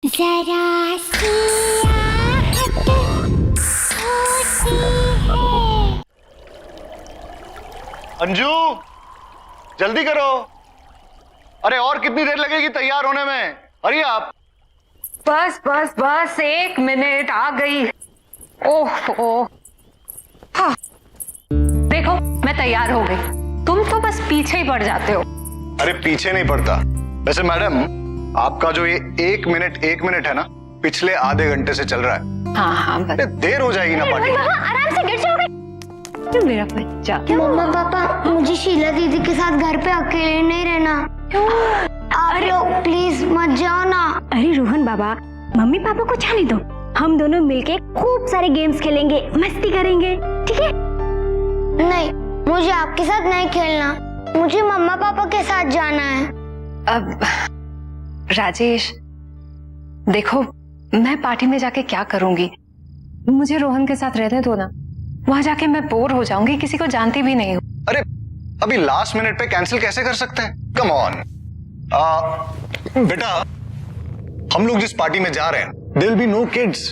जरा सी आहट होती है। अंजू, जल्दी करो। अरे और कितनी देर लगेगी तैयार होने में? अरे आप बस बस बस 1 मिनट, आ गई। ओह ओह, हाँ। देखो मैं तैयार हो गई, तुम तो बस पीछे ही पड़ जाते हो। अरे पीछे नहीं पड़ता। वैसे मैडम, आपका जो ये 1 मिनट है ना, पिछले आधे घंटे से चल रहा है। हाँ हाँ, अरे देर हो जाएगी ना पार्टी में। आराम से गिर जाओगे। मेरा बच्चा। मम्मा पापा, मुझे शीला दीदी के साथ घर पे अकेले नहीं रहना। क्यों? आप लोग प्लीज मत जाओ ना। अरे रोहन बाबा, मम्मी पापा को जाने दो, हम दोनों मिलके खूब सारे गेम्स खेलेंगे, मस्ती करेंगे, ठीक है? नहीं, मुझे आपके साथ नहीं खेलना, मुझे मम्मा पापा के साथ जाना है। अब राजेश देखो, मैं पार्टी में जाके क्या करूंगी? मुझे रोहन के साथ रहने दो ना, वहां जाके मैं बोर हो जाऊंगी, किसी को जानती भी नहीं हूँ। अरे अभी लास्ट मिनट पे कैंसिल कैसे कर सकते हैं? Come on. बेटा, हम लोग जिस पार्टी में जा रहे हैं, there will be no kids.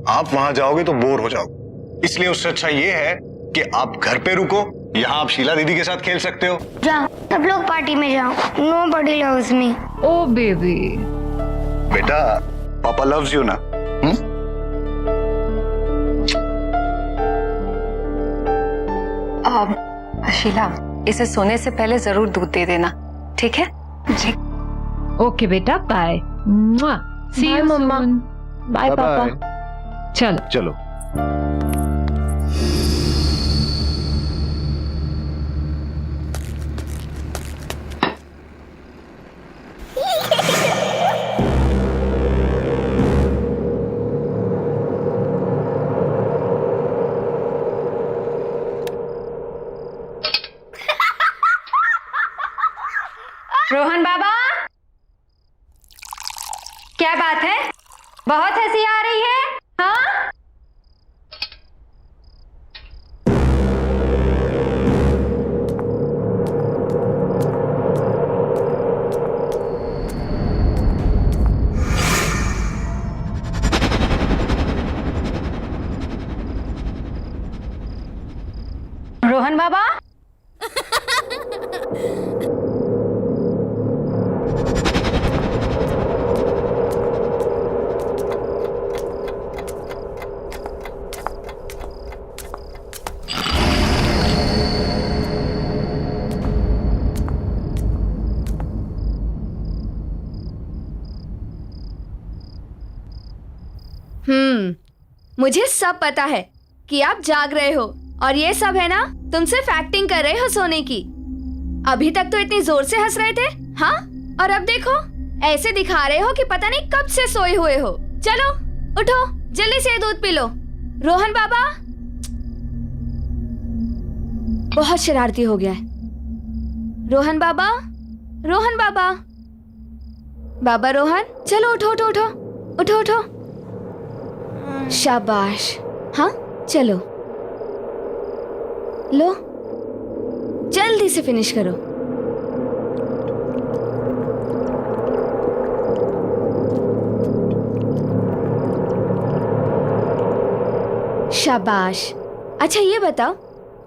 आप वहां जाओगे तो बोर हो जाओगे, इसलिए उससे अच्छा ये है कि आप घर पे रुको, यहाँ आप शीला दीदी के साथ खेल सकते हो। जाओ, सब लोग पार्टी में जाओ। Nobody loves me। ओ बेबी। बेटा, पापा लव्स यू ना। शीला, इसे सोने से पहले जरूर दूध दे देना, ठीक है? जी। ओके बेटा, bye. See you mama. Bye papa. चलो चलो। रोहन बाबा, क्या बात है? बहुत हंसी आ रही है, हाँ? रोहन बाबा, मुझे सब पता है कि आप जाग रहे हो और ये सब है ना, तुम सिर्फ एक्टिंग कर रहे हो सोने की। अभी तक तो इतनी जोर से हंस रहे थे, हाँ? और अब देखो, ऐसे दिखा रहे हो कि पता नहीं कब से सोए हुए हो। चलो उठो, जल्दी से दूध पी लो। रोहन बाबा बहुत शरारती हो गया है। रोहन बाबा, रोहन बाबा, बाबा रोहन, चलो उठो उठो उठो उठो उठो। शाबाश, हाँ चलो, लो जल्दी से फिनिश करो। शाबाश। अच्छा ये बताओ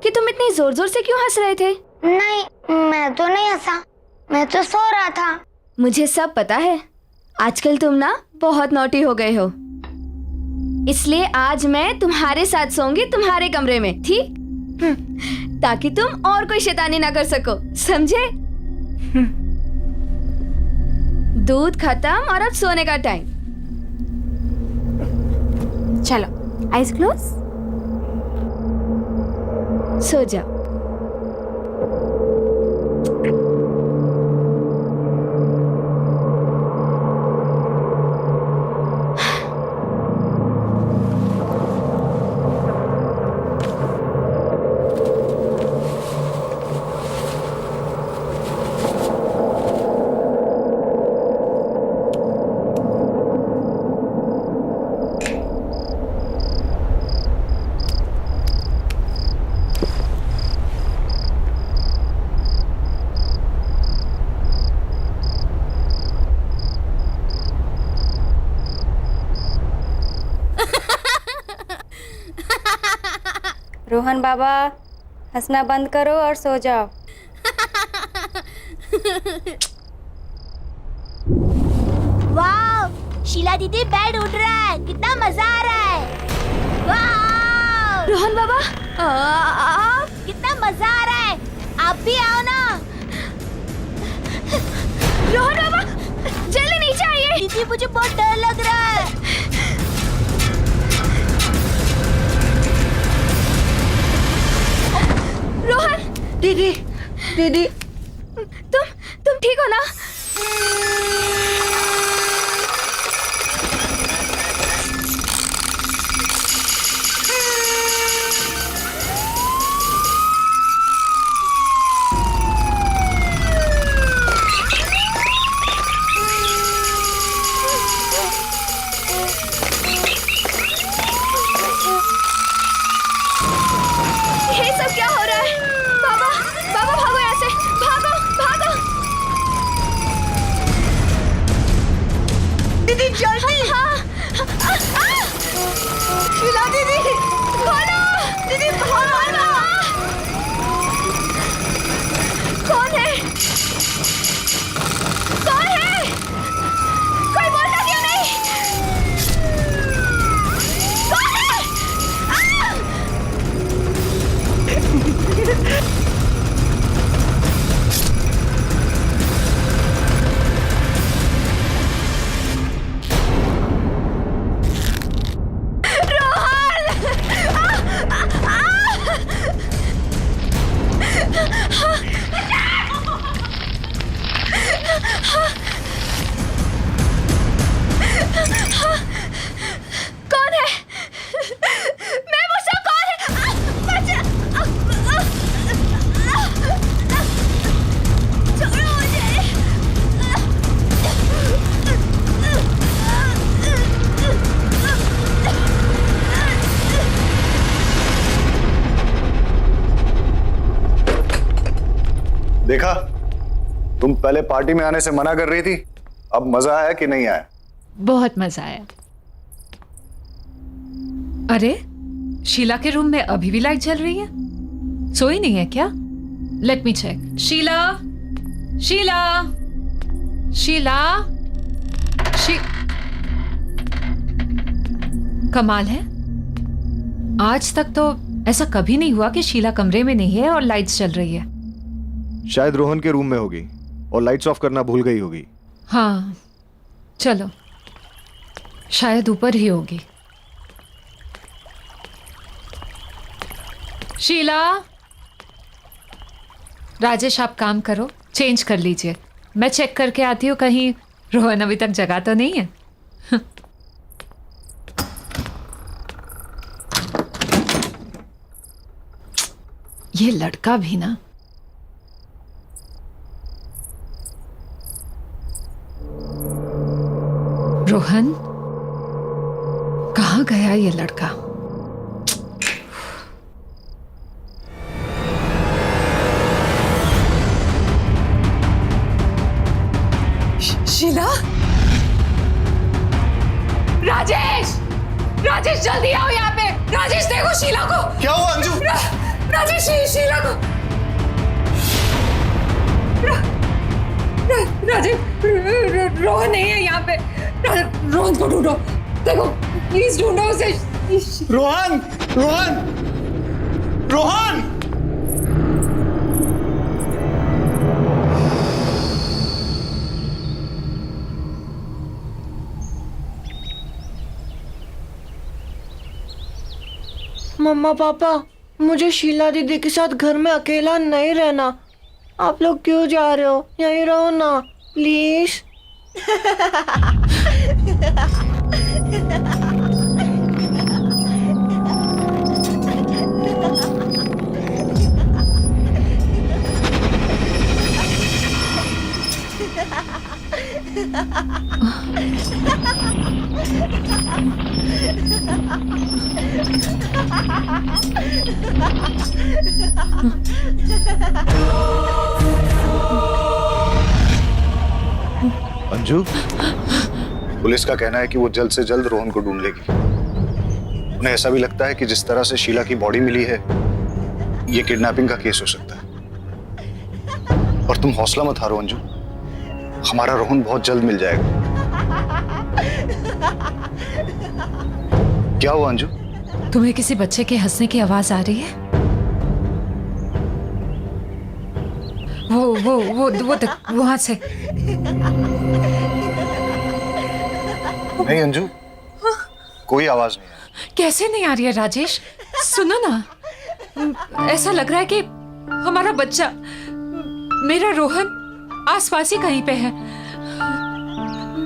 कि तुम इतनी जोर जोर से क्यों हंस रहे थे? नहीं, मैं तो नहीं हंसा, मैं तो सो रहा था। मुझे सब पता है, आजकल तुम ना बहुत नॉटी हो गए हो, इसलिए आज मैं तुम्हारे साथ सोऊंगी तुम्हारे कमरे में, ठीक? ताकि तुम और कोई शैतानी ना कर सको, समझे? दूध खत्म और अब सोने का टाइम। चलो, आइज क्लोज, सो जाओ। रोहन बाबा, हंसना बंद करो और सो जाओ। वाह, शीला दीदी बेड उठ रहा है, कितना मजा आ रहा है। वाह, रोहन बाबा, कितना मजा आ रहा है, आप भी आओ ना। रोहन बाबा, जल्दी नीचे आइए। दीदी मुझे बहुत डर लग रहा है। रोहन, दीदी, दीदी, तुम ठीक हो ना? ये सब क्या हो रहा है? बाबा, बाबा भागो यहाँ से, भागो, भागो। दीदी जल्दी। हाँ, शीला दीदी, खोलो। दीदी भागो। कौन है? कौन है? कोई बोलता क्यों नहीं? कौन है? कौन है? मैं पूछा कौन है? बच्चा! छोड़ो मुझे! देखा, तुम पहले पार्टी में आने से मना कर रही थी, अब मजा आया कि नहीं आया? बहुत मजा आया। अरे, शीला के रूम में अभी भी लाइट जल रही है? सोई नहीं है क्या? Let me check. Sheela, Sheela, Sheela, कमाल है, आज तक तो ऐसा कभी नहीं हुआ कि शीला कमरे में नहीं है और लाइट्स जल रही है। शायद रोहन के रूम में होगी और लाइट्स ऑफ करना भूल गई होगी। हाँ, चलो, शायद ऊपर ही होगी। शीला, राजेश आप काम करो, चेंज कर लीजिए, मैं चेक करके आती हूँ कहीं रोहन अभी तक जगा तो नहीं है। ये लड़का भी ना। रोहन, कहाँ गया ये लड़का? शीला, राजेश, राजेश जल्दी आओ यहाँ पे। राजेश देखो शीला को। क्या हुआ अंजू? राजेश, शीला को। राजेश, रोहन नहीं है यहाँ पे। रोहन को ढूंढो, देखो प्लीज ढूंढो उसे। रोहन, रोहन, रोहन! मम्मा पापा, मुझे शीला दीदी के साथ घर में अकेला नहीं रहना। आप लोग क्यों जा रहे हो? यहीं रहो ना प्लीज। अंजू, पुलिस का कहना है कि वो जल्द से जल्द रोहन को ढूंढ लेगी। उन्हें ऐसा भी लगता है कि जिस तरह से शीला की बॉडी मिली है ये किडनैपिंग का केस हो सकता है। और तुम हौसला मत हारो अंजू, हमारा रोहन बहुत जल्द मिल जाएगा। क्या हुआ अंजू? तुम्हें किसी बच्चे के हंसने की आवाज आ रही है? वो वहां से। नहीं अंजू, कोई आवाज नहीं है। कैसे नहीं आ रही है राजेश? सुनो ना, ऐसा लग रहा है कि हमारा बच्चा, मेरा रोहन आसपास ही कहीं पे है।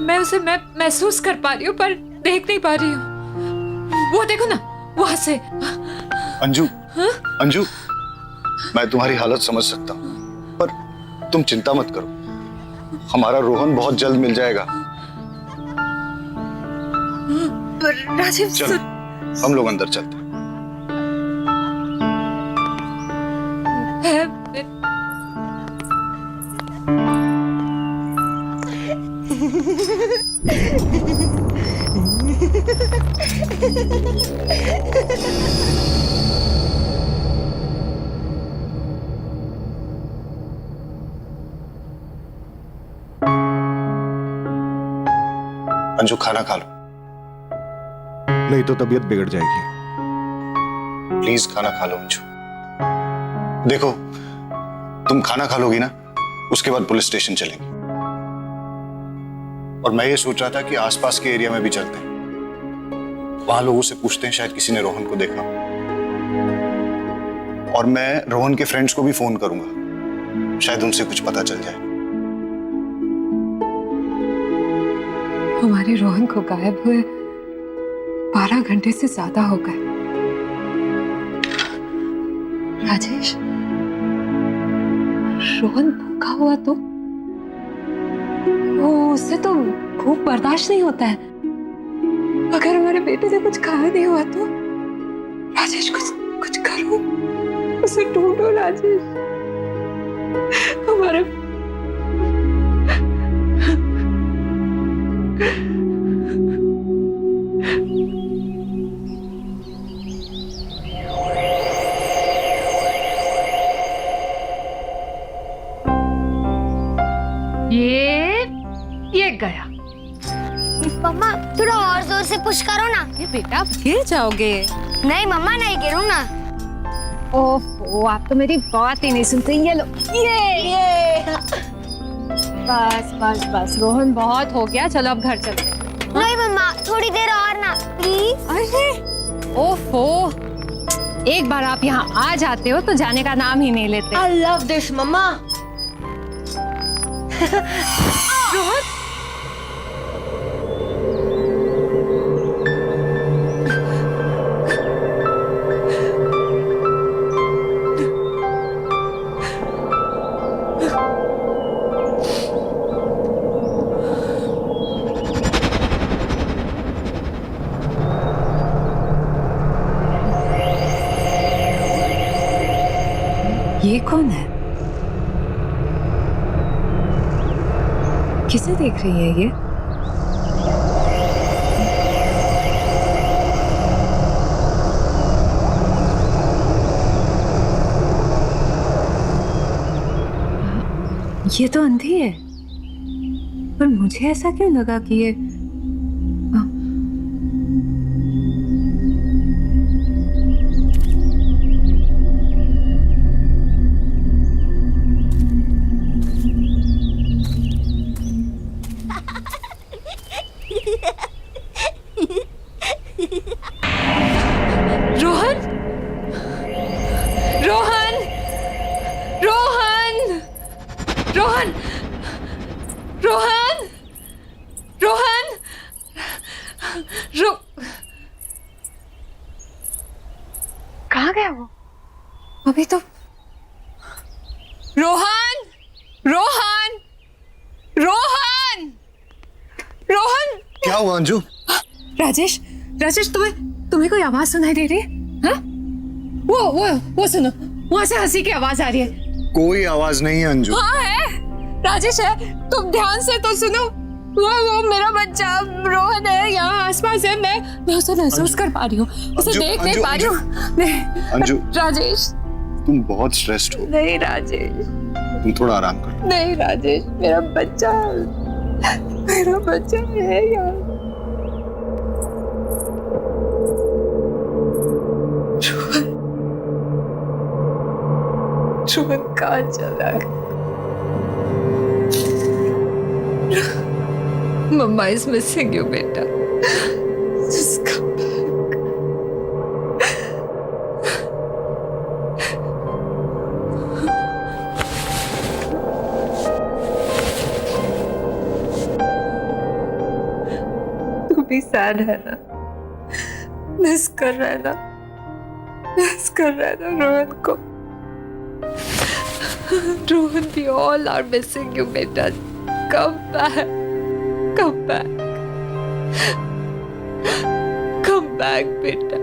मैं उसे महसूस कर पा रही हूँ पर देख नहीं पा रही हूँ। वो देखो ना, वहां से। अंजू, अंजू, मैं तुम्हारी हालत समझ सकता हूँ, पर तुम चिंता मत करो, हमारा रोहन बहुत जल्द मिल जाएगा। राजीव, चलो, हम लोग अंदर चलते हैं। अंजू, खाना खा लो। नहीं तो तबीयत बिगड़ जाएगी। प्लीज खाना खा लो अंजू। देखो, तुम खाना खा लोगी ना, उसके बाद पुलिस स्टेशन चलेंगे। और मैं ये सोच रहा था कि आसपास के एरिया में भी चलते हैं, वहां लोगों से पूछते हैं, शायद किसी ने रोहन को देखा। और मैं रोहन के फ्रेंड्स को भी फोन करूंगा, शायद उनसे कुछ पता चल जाए। हमारे रोहन को गायब हुए 12 घंटे से ज्यादा हो गए। राजेश, रोहन भूखा हुआ तो उससे तो भूख बर्दाश्त नहीं होता है। अगर हमारे बेटे से कुछ खाया नहीं हुआ तो राजेश, कुछ करो, उसे ढूंढो राजेश। हमारे ये गया। मम्मा थोड़ा और जोर से पुश करो ना। ये बेटा, गिर जाओगे। नहीं मम्मा, नहीं गिरूँ ना। ओफो, आप तो मेरी बात ही नहीं सुनते। ये लो, ये बस बस बस, रोहन बहुत हो गया, चलो अब घर चलते हैं। नहीं मम्मा, थोड़ी देर और ना प्लीज। अरे ओफो, एक बार आप यहाँ आ जाते हो तो जाने का नाम ही नहीं लेते। I love this, मम्मा। रोहन, ये कौन है? किसे देख रही है ये? ये तो अंधी है, पर मुझे ऐसा क्यों लगा कि ये रोहन, रोहन, रोहन, रोहन, रोहन, रोहन, कहाँ गया वो? अभी तो रोहन, रोहन, रोहन, रोहन। क्या हुआ अंजू? राजेश, राजेश, तुम्हें कोई आवाज सुनाई दे रही है? हाँ? वो सुनो, वहां से हंसी की आवाज आ रही है। कोई आवाज नहीं है अंजू। हाँ है, राजेश है, तुम ध्यान से तो सुनो। वो मेरा बच्चा रोहन है, यहाँ आसपास है। मैं उसे महसूस कर पा रही हूँ, उसे देख नहीं पा रही हूँ। अंजू, राजेश, तुम बहुत स्ट्रेस्ड हो। नहीं राजेश, तुम थोड़ा आराम करो। नहीं राजेश, मेरा बच्चा है यार। रोहन कहाँ चला गया? मम्मा इज मिसिंग यू बेटा। Just come back. तू भी सैड है ना? मिस कर रहा है ना? मिस कर रहा है ना रोहन को? Rohan, we all are missing you बेटा। Come back. Come back. Come back बेटा।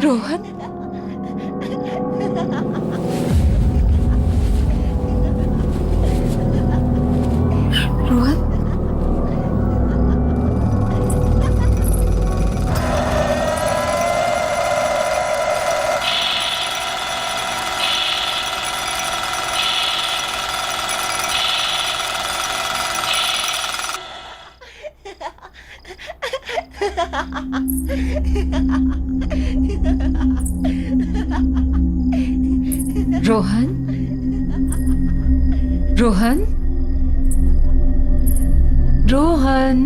रोहन, रोहन, रोहन, रोहन,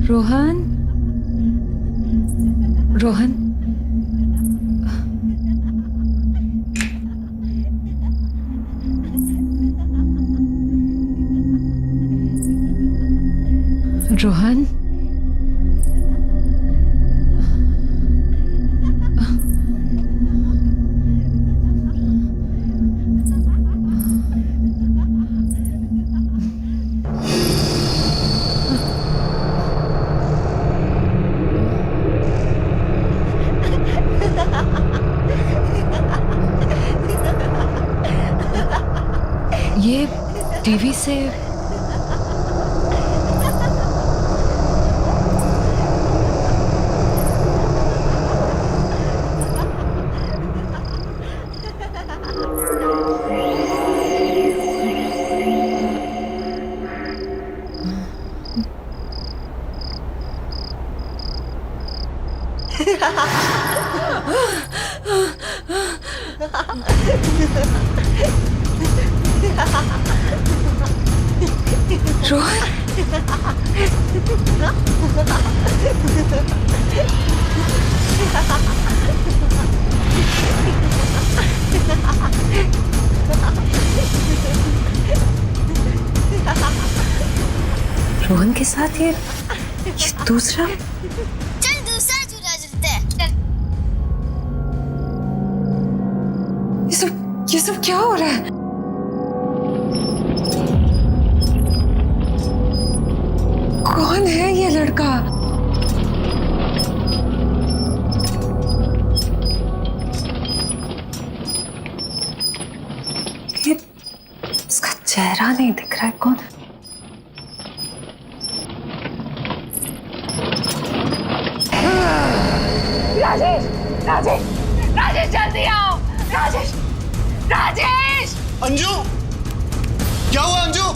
रोहन, रोहन, रोहन, रोहन, ये टीवी से रोहन, रोहन के साथ ये दूसरा। चल दूसरा झूला झूलते हैं। ये सब क्या हो रहा है? कौन है ये लड़का? ये इसका चेहरा नहीं दिख रहा है। कौन? राजेश, राजेश, राजेश जल्दी आओ। राजेश, राजेश। अंजू, क्या हुआ अंजू?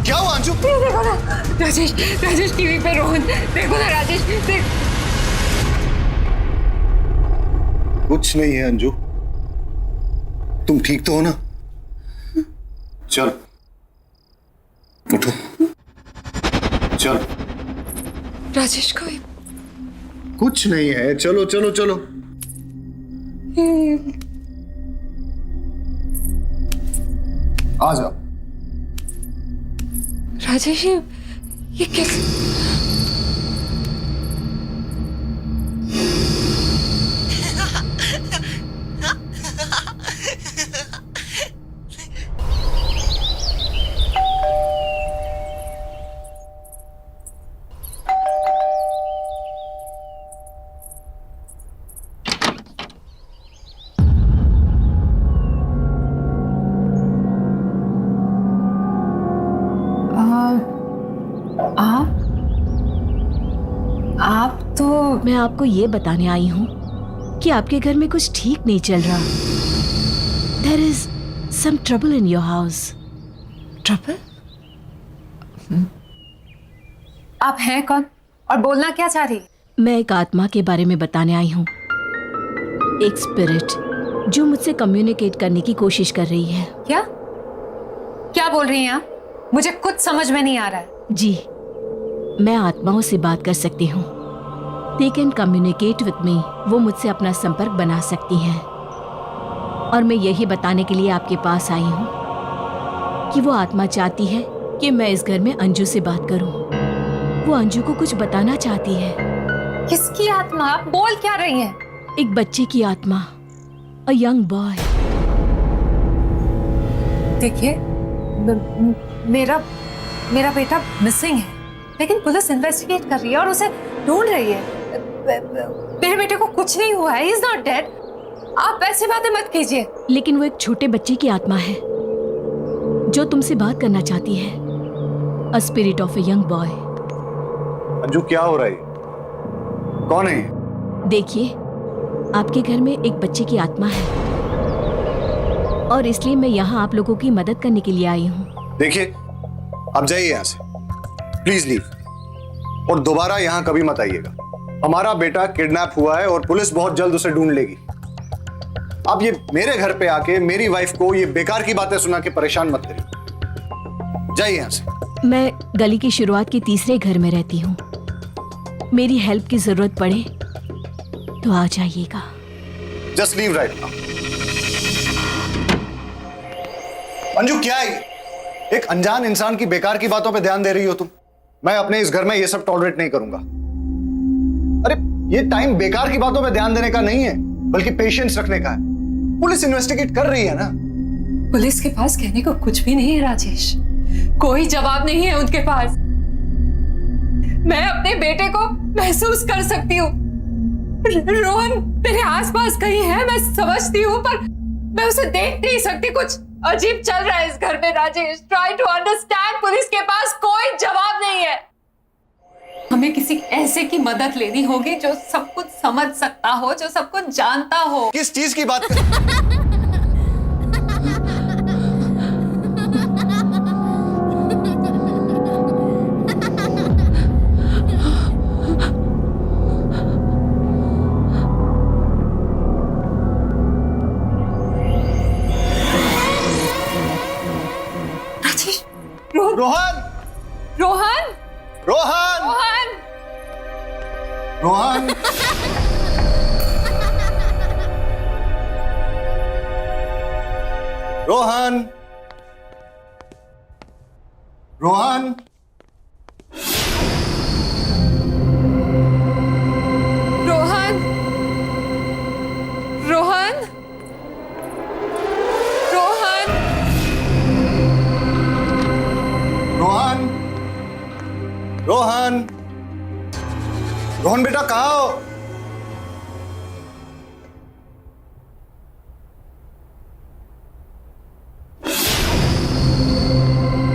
क्या हुआ अंशु ये देखो ना राजेश, राजेश टीवी पे रोहन, देखो ना राजेश, देख। कुछ नहीं है अंजू, तुम ठीक तो हो ना? चल उठो, चल। राजेश को कुछ नहीं है, चलो चलो चलो। आ जाओ। राजेश ये कैसे? आप तो मैं आपको ये बताने आई हूँ कि आपके घर में कुछ ठीक नहीं चल रहा। There is some trouble in your house. Trouble? आप हैं कौन और बोलना क्या चाह रही? मैं एक आत्मा के बारे में बताने आई हूँ, एक स्पिरिट जो मुझसे कम्युनिकेट करने की कोशिश कर रही है। क्या क्या बोल रही हैं आप? मुझे कुछ समझ में नहीं आ रहा है। जी, मैं आत्माओं से बात कर सकती हूँ। They can communicate with me. वो मुझसे अपना संपर्क बना सकती हैं। और मैं यही बताने के लिए आपके पास आई हूँ कि वो आत्मा चाहती है कि मैं इस घर में अंजू से बात करूँ। वो अंजू को कुछ बताना चाहती है। किसकी आत्मा? आप बोल क्या रही हैं? एक बच्चे की आत्मा, अ यंग बॉय। देखिए, मेरा बेटा मिसिंग है, लेकिन पुलिस इन्वेस्टिगेट कर रही है और उसे ढूंढ रही है। मेरे बेटे को कुछ नहीं हुआ है, he is not dead। आप ऐसी बातें मत कीजिए। लेकिन वो एक छोटे बच्चे की आत्मा है जो तुमसे बात करना चाहती है। A spirit of a young boy. Anju क्या हो रहा है? कौन है? देखिए, आपके घर में एक बच्चे की आत्मा है और इसलिए मैं यहाँ आप लोगों की मदद करने के लिए आई हूँ। देखिए, आप जाइए यहाँ से, प्लीज लीव, और दोबारा यहाँ कभी मत आइएगा। हमारा बेटा किडनैप हुआ है और पुलिस बहुत जल्द उसे ढूंढ लेगी। आप ये मेरे घर पे आके मेरी वाइफ को ये बेकार की बातें सुना के परेशान मत करिए। जाइए यहाँ से। मैं गली की शुरुआत के तीसरे घर में रहती हूँ। मेरी हेल्प की जरूरत पड़े तो आ जाइएगा। Just leave right now. Anju क्या है? एक अनजान इंसान की बेकार की बातों पे ध्यान दे रही हो तुम। मैं अपने इस घर में ये सब टॉलरेट नहीं करूंगा। अरे ये टाइम बेकार की बातों पे ध्यान देने का नहीं है, बल्कि पेशेंस रखने का है। पुलिस इन्वेस्टिगेट कर रही है ना। पुलिस के पास कहने को कुछ भी नहीं है राजेश, कोई जवाब नहीं है उनके पास। मैं अपने बेटे को महसूस कर सकती हूँ। रोहन मेरे आसपास कहीं है, मैं समझती हूँ, पर मैं उसे देख नहीं सकती। कुछ अजीब चल रहा है इस घर में Rajesh. Try to understand. Police के पास कोई जवाब नहीं है। हमें किसी ऐसे की मदद लेनी होगी जो सब कुछ समझ सकता हो, जो सब कुछ जानता हो। किस चीज की बात कर? रोहन, रोहन, रोहन, रोहन, रोहन, रोहन, रोहन, रोहन, रोहन, रोहन, रोहन, रोहन, रोहन बेटा कहाँ हो?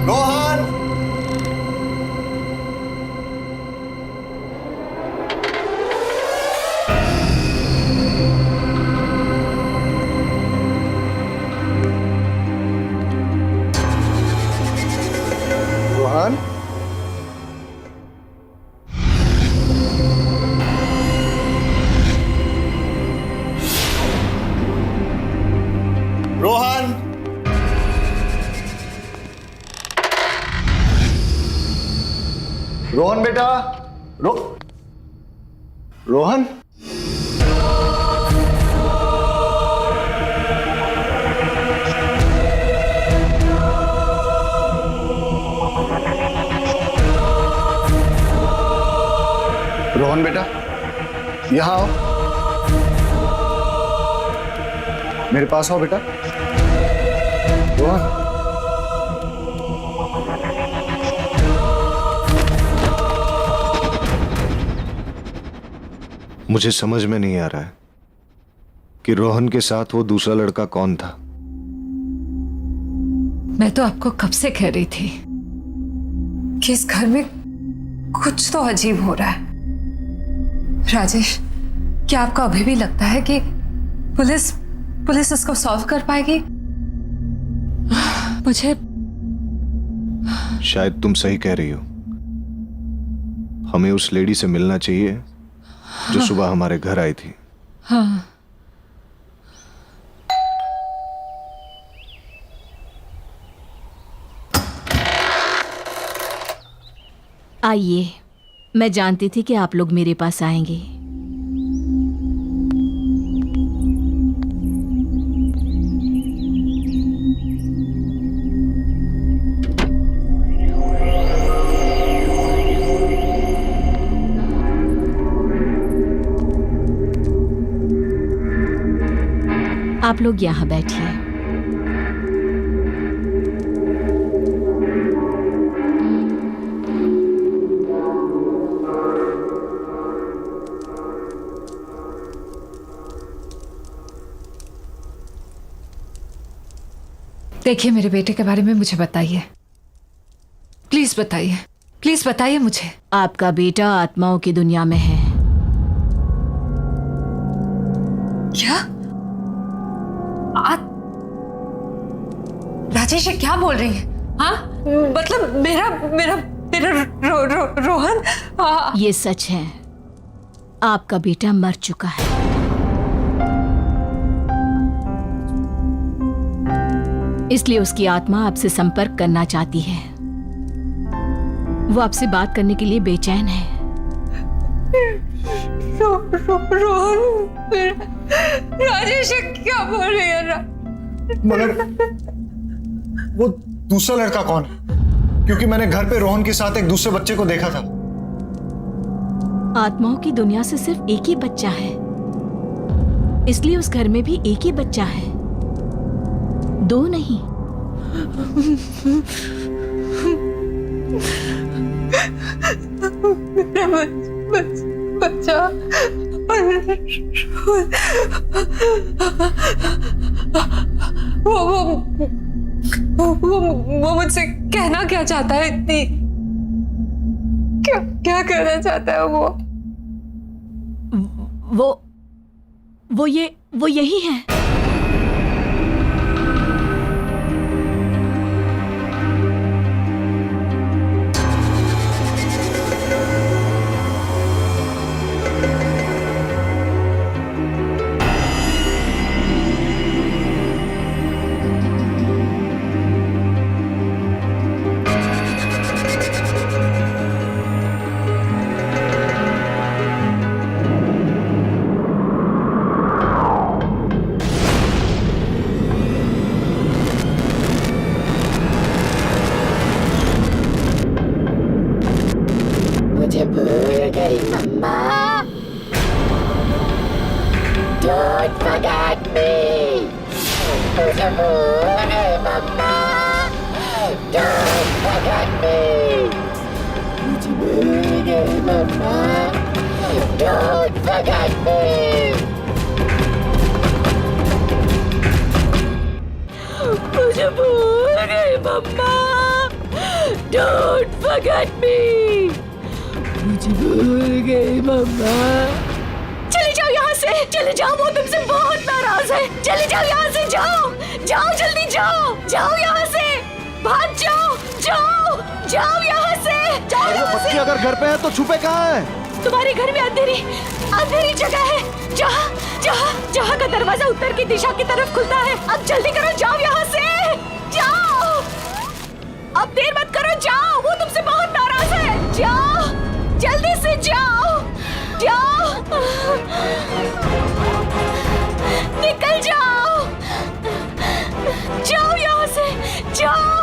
रोहन, रोहन, रोहन, रोहन बेटा, रोहन, रोहन बेटा, यहां आओ, मेरे पास आओ बेटा। रोहन, मुझे समझ में नहीं आ रहा है कि रोहन के साथ वो दूसरा लड़का कौन था। मैं तो आपको कब से कह रही थी कि इस घर में कुछ तो अजीब हो रहा है। राजेश, क्या आपको अभी भी लगता है कि पुलिस इसको सॉल्व कर पाएगी? मुझे शायद तुम सही कह रही हो। हमें उस लेडी से मिलना चाहिए जो सुबह हमारे घर आई थी। हाँ, आइए, मैं जानती थी कि आप लोग मेरे पास आएंगे। आप लोग यहाँ बैठिए। देखिए, मेरे बेटे के बारे में मुझे बताइए, प्लीज बताइए, प्लीज बताइए मुझे। आपका बेटा आत्माओं की दुनिया में है। क्या? राजेश, ये क्या बोल रही है? हाँ, मतलब मेरा रोहन। ये सच है, आपका बेटा मर चुका है। इसलिए उसकी आत्मा आपसे संपर्क करना चाहती है। वो आपसे बात करने के लिए बेचैन है। रोहन, राजेश क्या बोल रही है? मगर वो दूसरा लड़का कौन है? क्योंकि मैंने घर पे रोहन के साथ एक दूसरे बच्चे को देखा था। आत्माओं की दुनिया से सिर्फ एक ही बच्चा है, इसलिए उस घर में भी एक ही बच्चा है, दो नहीं। बच्चा वो मुझसे कहना क्या चाहता है? इतनी क्या कहना चाहता है वो यही है। मुझे भूल गई मम्मा। Don't forget me. मुझे भूल गई मम्मा। Don't forget me. मुझे भूल गई मम्मा। Don't forget me. मुझे भूल गई मम्मा। Don't forget me. मुझे भूल गई मम्मा। चले जाओ यहाँ से, चले जाओ, वो तुमसे बहुत नाराज है। चले जाओ यहाँ से, जाओ जाओ, जल्दी जाओ, जाओ यहाँ से, भाग जाओ, जाओ जाओ यहाँ से, जाओ यहाँ से। बच्चे अगर घर पे है तो छुपे कहाँ है? तुम्हारे घर में अंधेरी अंधेरी जगह है जहाँ जहाँ जहाँ का दरवाजा उत्तर की दिशा की तरफ खुलता है। अब जल्दी करो, जाओ यहाँ से, जाओ। अब देर मत करो, जाओ, वो तुमसे बहुत नाराज है। जाओ, जल्दी से जाओ, जाओ, निकल जाओ, जाओ यहाँ से, जाओ।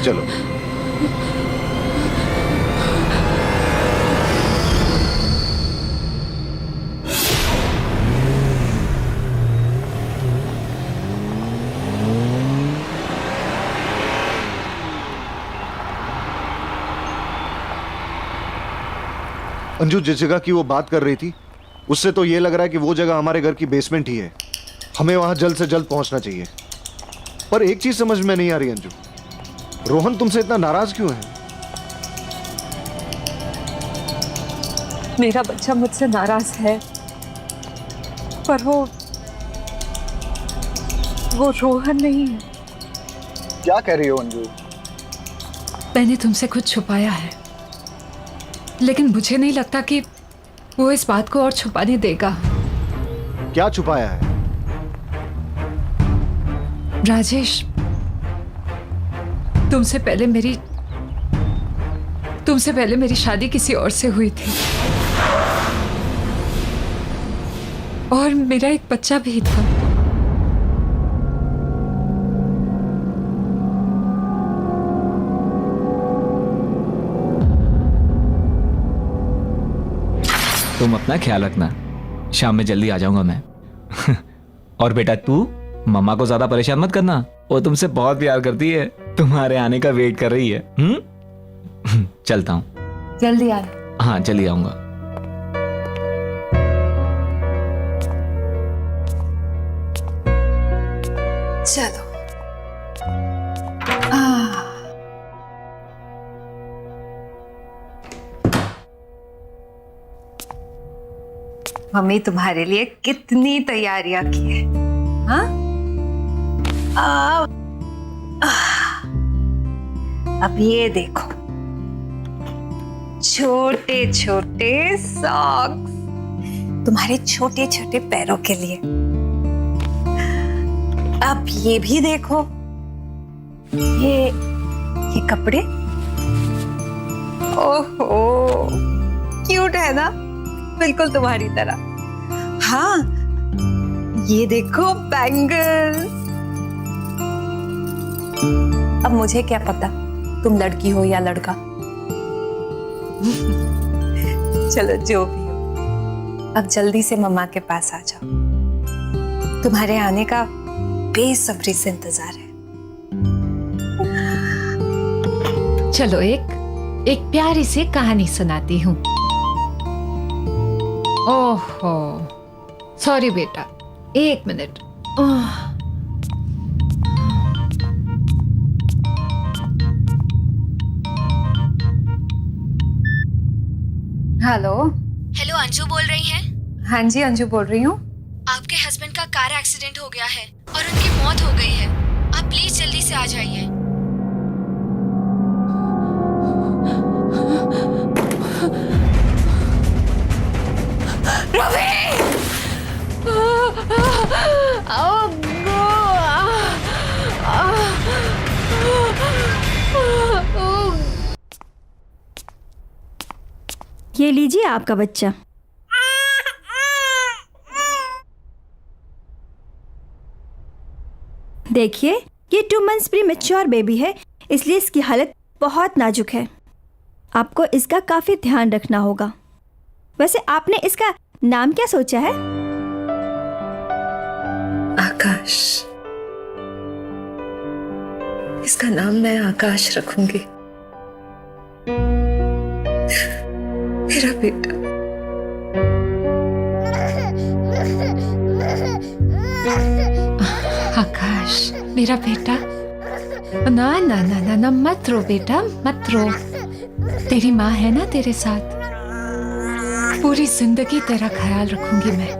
चलो। अंजू जिस जगह की वो बात कर रही थी उससे तो ये लग रहा है कि वो जगह हमारे घर की बेसमेंट ही है। हमें वहां जल्द से जल्द पहुंचना चाहिए। पर एक चीज समझ में नहीं आ रही अंजू, रोहन तुमसे इतना नाराज क्यों है? मेरा बच्चा मुझसे नाराज है, पर वो रोहन नहीं है। क्या कह रही हो अंजू? मैंने तुमसे कुछ छुपाया है, लेकिन मुझे नहीं लगता कि वो इस बात को और छुपाने देगा। क्या छुपाया है? राजेश, तुमसे पहले मेरी शादी किसी और से हुई थी और मेरा एक बच्चा भी था। तुम अपना ख्याल रखना, शाम में जल्दी आ जाऊंगा मैं। और बेटा तू मम्मा को ज्यादा परेशान मत करना, वो तुमसे बहुत प्यार करती है, तुम्हारे आने का वेट कर रही है। चलता हूँ। जल्दी आना। हाँ जल्दी आऊंगा। चलो। मम्मी तुम्हारे लिए कितनी तैयारियां की है। हाँ? अब ये देखो, छोटे छोटे सॉक्स तुम्हारे छोटे छोटे पैरों के लिए। अब ये भी देखो, ये कपड़े। ओहो, क्यूट है ना, बिल्कुल तुम्हारी तरह। हाँ, ये देखो बैंगल्स। अब मुझे क्या पता तुम लड़की हो या लड़का। चलो जो भी हो, अब जल्दी से मम्मा के पास आ जाओ। तुम्हारे आने का बेसब्री से इंतजार है। चलो एक प्यारी सी कहानी सुनाती हूँ। ओहो, सॉरी बेटा, एक मिनट। हेलो। हेलो, अंजू बोल रही हैं? हाँ जी, अंजू बोल रही हूँ। आपके हस्बैंड का कार एक्सीडेंट हो गया है और उनकी मौत हो गई है। आप प्लीज जल्दी से आ जाइए। ये लीजिए आपका बच्चा। देखिए, ये 2 मंथ्स प्रीमैच्योर बेबी है, इसलिए इसकी हालत बहुत नाजुक है। आपको इसका काफी ध्यान रखना होगा। वैसे आपने इसका नाम क्या सोचा है? आकाश। इसका नाम मैं आकाश रखूंगी। मेरा बेटा। आकाश, मेरा बेटा। ना ना ना ना ना, मत रो बेटा, मत रो। तेरी माँ है ना तेरे साथ, पूरी जिंदगी तेरा ख्याल रखूंगी मैं।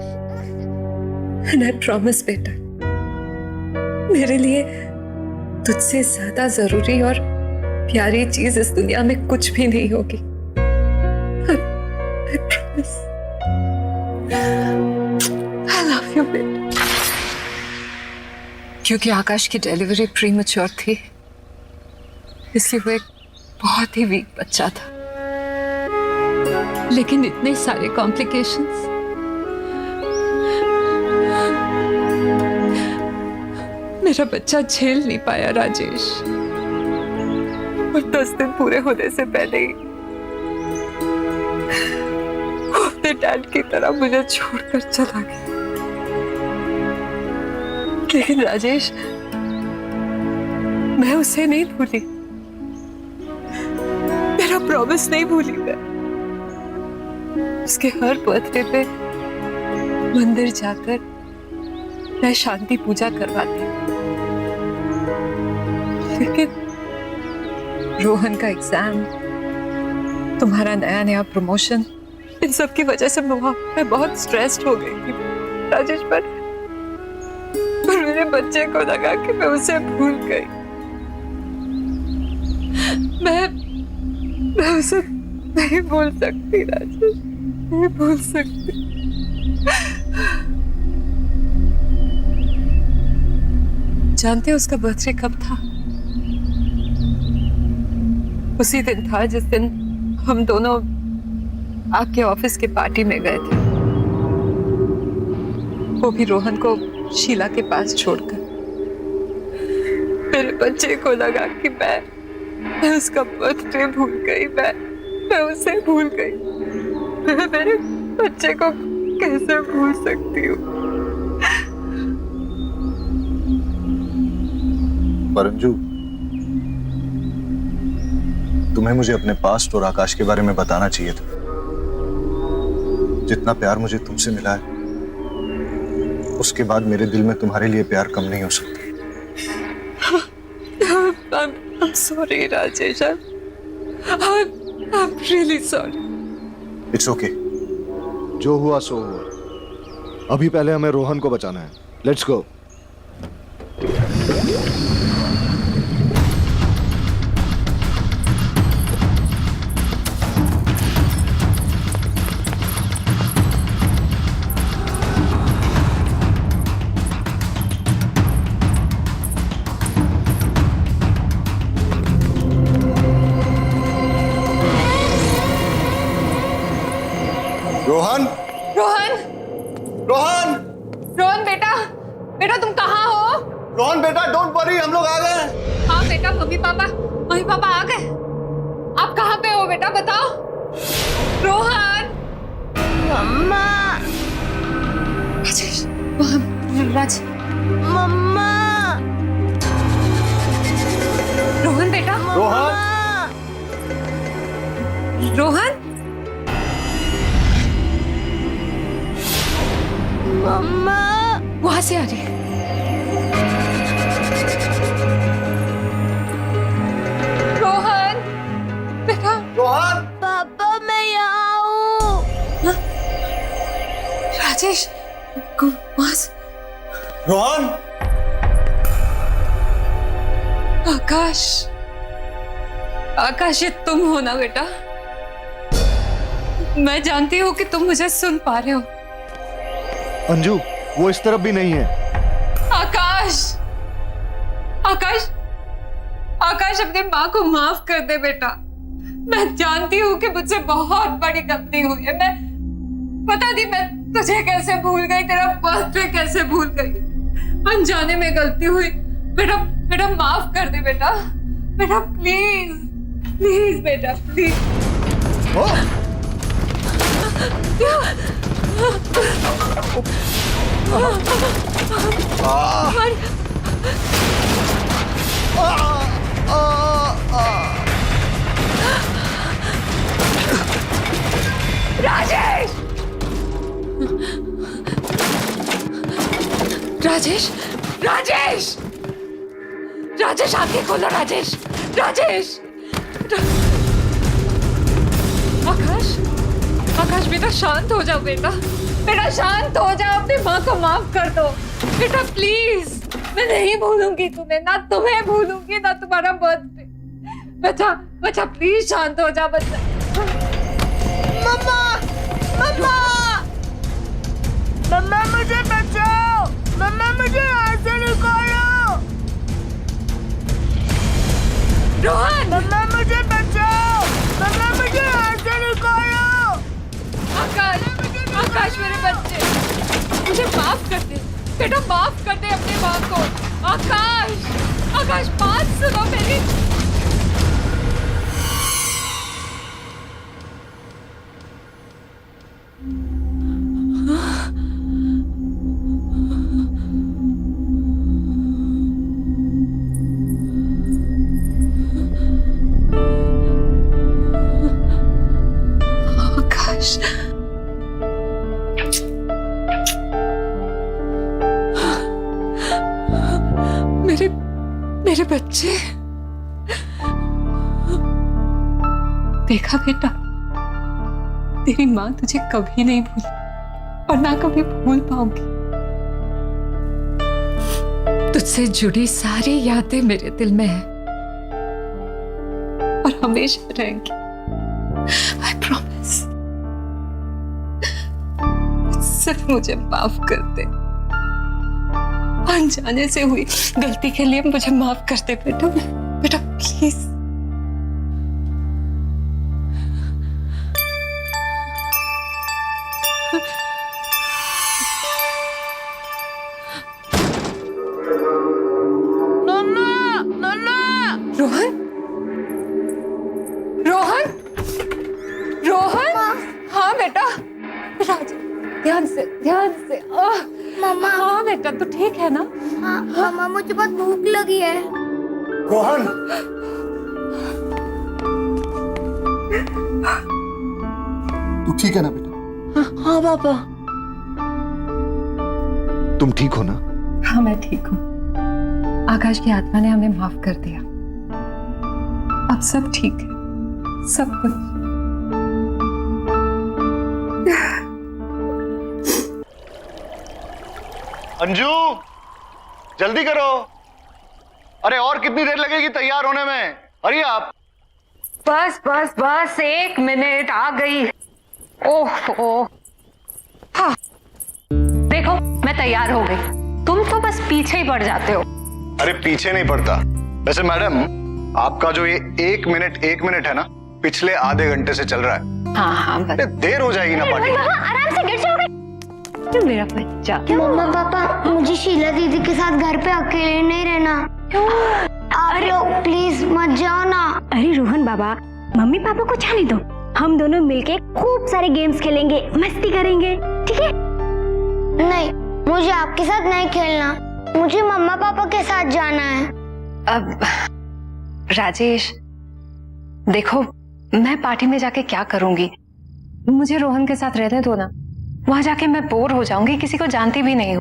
And I promise बेटा, मेरे लिए तुझसे ज्यादा जरूरी और प्यारी चीज इस दुनिया में कुछ भी नहीं होगी। I promise. I love you, बेटा। क्योंकि आकाश की डिलीवरी प्रीमैच्योर थी, इसलिए वो एक बहुत ही वीक बच्चा था। लेकिन इतने सारे कॉम्प्लिकेशंस, मेरा बच्चा झेल नहीं पाया राजेश। और 10 दिन पूरे होने से पहले ही वो अपने डैड की तरह मुझे छोड़कर चला गया। लेकिन राजेश, मैं उसे नहीं भूली, मेरा प्रॉमिस नहीं भूली। मैं उसके हर बर्थडे पे मंदिर जाकर मैं शांति पूजा करवाती। लेकिन रोहन का एग्जाम, तुम्हारा नया नया प्रमोशन, इन सब की वजह से मैं बहुत स्ट्रेस्ड हो गई थी राजेश। पर मेरे बच्चे को लगा कि मैं उसे भूल गई। मैं उसे नहीं भूल सकती राजेश, नहीं भूल सकती। जानते हो उसका बर्थडे कब था? उसी दिन था जिस दिन हम दोनों आपके ऑफिस के पार्टी में गए थे, वो भी रोहन को शीला के पास छोड़कर। मेरे बच्चे को लगा कि मैं उसका बर्थडे भूल गई, मैं उसे भूल गई। मैं मेरे बच्चे को कैसे भूल सकती हूँ? परंजू, तुम्हें मुझे अपने पास्ट और आकाश के बारे में बताना चाहिए था। जितना प्यार मुझे तुमसे मिला है, उसके बाद मेरे दिल में तुम्हारे लिए प्यार कम नहीं हो सकता। I'm sorry, Rajesh. I'm really sorry. It's okay. जो हुआ सो हुआ। अभी पहले हमें रोहन को बचाना है। Let's go. रोहन, रोहन, रोहन, रोहन बेटा, बेटा तुम कहाँ हो? रोहन बेटा, डोंट वरी, हम लोग आ गए। हाँ बेटा, मम्मी पापा आ गए। आप कहाँ पे हो बेटा, बताओ। रोहन, मम्मा, राजेश, राज, मम्मा, रोहन बेटा, रोहन, रोहन, मम्मा, वहां से आ रही है। रोहन बेटा, रोहन, पापा मैं यहाँ हूँ। राजेश, वहां से। रोहन, आकाश, आकाश ये तुम हो ना बेटा? मैं जानती हूँ कि तुम मुझे सुन पा रहे हो। अंजू, वो इस तरफ भी नहीं है। आकाश, आकाश, आकाश अपनी माँ को माफ कर दे बेटा। मैं जानती हूँ कि मुझसे बहुत बड़ी गलती हुई है। मैं पता नहीं मैं तुझे कैसे भूल गई, तेरा बर्थडे कैसे भूल गई। अनजाने में गलती हुई बेटा, बेटा माफ कर दे बेटा, बेटा प्लीज, प्लीज बेटा प्लीज। राजेश, राजेश, राजेश, राजेश आंखें खोलो राजेश, राजेश। आकाश, आकाश बेटा शांत हो जाओ बेटा, बेटा शांत हो जाओ, अपनी माँ को माफ कर दो बेटा प्लीज। मैं नहीं भूलूंगी तुम्हें, ना तुम्हें भूलूंगी ना तुम्हारा बर्थडे। बच्चा बच्चा प्लीज शांत हो जा बच्चा। मम्मा मम्मा मम्मा मुझे बचाओ, मम्मा मुझे यहाँ से निकालो। रोहन, मम्मा मुझे बचाओ, मम्मा मुझे यहाँ से निकालो। आकाश, आकाश मेरे बच्चे, मुझे माफ कर दे बेटा, माफ कर दे अपने बाप को। आकाश, आकाश बात सुनो मेरी। आकाश, मेरे बच्चे। देखा बेटा, तेरी माँ तुझे कभी नहीं भूली और ना कभी भूल पाऊंगी। तुझसे जुड़ी सारी यादें मेरे दिल में है और हमेशा रहेंगी। I promise। सिर्फ मुझे माफ कर दे, अनजाने से हुई गलती के लिए मुझे माफ कर दे बेटा, बेटा प्लीज। नन्ना नन्ना। रोहन, रोहन, रोहन। हाँ बेटा, राज ध्यान से, ध्यान से। मम्मा। हाँ बेटा, तू ठीक है ना? हाँ मम्मा, मुझे बहुत भूख लगी है। रोहन, तू ठीक है ना बेटा? हाँ पापा। तुम ठीक हो ना? हाँ मैं ठीक हूँ। आकाश की आत्मा ने हमें माफ कर दिया, अब सब ठीक है, सब कुछ। अंजू जल्दी करो, अरे और कितनी देर लगेगी तैयार होने में? अरे आप बस बस बस 1 मिनट, आ गई। ओह हाँ, देखो मैं तैयार हो गई, तुम तो बस पीछे ही पड़ जाते हो। अरे पीछे नहीं पड़ता। वैसे मैडम, आपका जो ये 1 मिनट है ना, पिछले आधे घंटे से चल रहा है। हाँ हाँ बस। देर हो जाएगी ना पार्टी में। आराम से गिर जाओगे। मेरा बच्चा। मम्मा पापा, मुझे शीला दीदी के साथ घर पे अकेले नहीं रहना। आप लोग प्लीज मत जाओ ना। अरे रोहन बाबा, मम्मी पापा को जाने दो, हम दोनों मिलके खूब सारे गेम्स खेलेंगे, मस्ती करेंगे, ठीक है? नहीं, मुझे आपके साथ नहीं खेलना, मुझे मम्मा पापा के साथ जाना है। अब राजेश, देखो मैं पार्टी में जाके क्या करूंगी, मुझे रोहन के साथ रहने दो ना, वहां जाके मैं बोर हो जाऊंगी, किसी को जानती भी नहीं हूँ।